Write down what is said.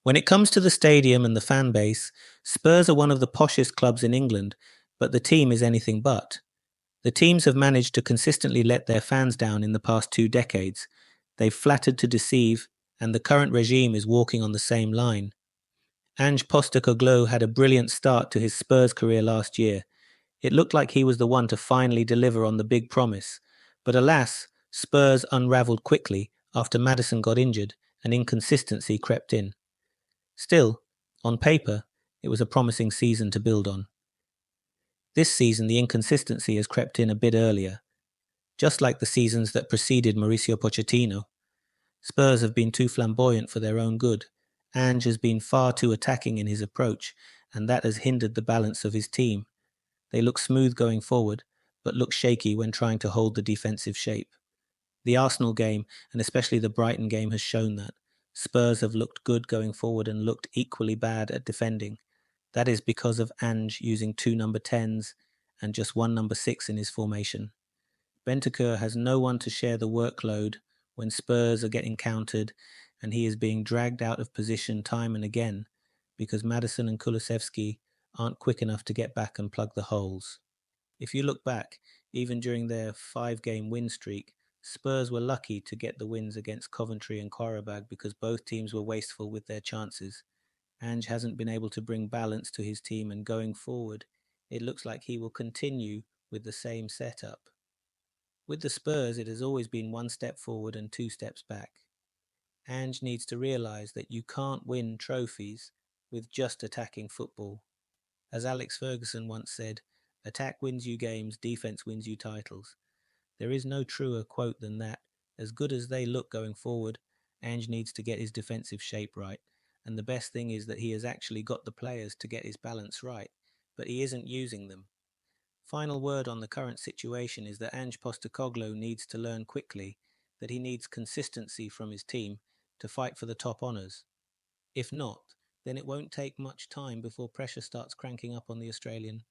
When it comes to the stadium and the fan base, Spurs are one of the poshest clubs in England, but the team is anything but. The teams have managed to consistently let their fans down in the past 2 decades. They've flattered to deceive, and the current regime is walking on the same line. Ange Postecoglou had a brilliant start to his Spurs career last year. It looked like he was the one to finally deliver on the big promise. But alas, Spurs unravelled quickly after Maddison got injured and inconsistency crept in. Still, on paper, it was a promising season to build on. This season, the inconsistency has crept in a bit earlier. Just like the seasons that preceded Mauricio Pochettino, Spurs have been too flamboyant for their own good. Ange has been far too attacking in his approach, and that has hindered the balance of his team. They look smooth going forward, but look shaky when trying to hold the defensive shape. The Arsenal game, and especially the Brighton game, has shown that. Spurs have looked good going forward and looked equally bad at defending. That is because of Ange using two number 10s and just one number 6 in his formation. Bentancur has no one to share the workload when Spurs are getting countered, and he is being dragged out of position time and again because Maddison and Kulusevski aren't quick enough to get back and plug the holes. If you look back, even during their 5 game win streak, Spurs were lucky to get the wins against Coventry and Qarabag because both teams were wasteful with their chances. Ange hasn't been able to bring balance to his team, and going forward, it looks like he will continue with the same setup. With the Spurs, it has always been one step forward and two steps back. Ange needs to realise that you can't win trophies with just attacking football. As Alex Ferguson once said, attack wins you games, defence wins you titles. There is no truer quote than that. As good as they look going forward, Ange needs to get his defensive shape right. And the best thing is that he has actually got the players to get his balance right, but he isn't using them. Final word on the current situation is that Ange Postecoglou needs to learn quickly that he needs consistency from his team to fight for the top honours. If not, then it won't take much time before pressure starts cranking up on the Australian.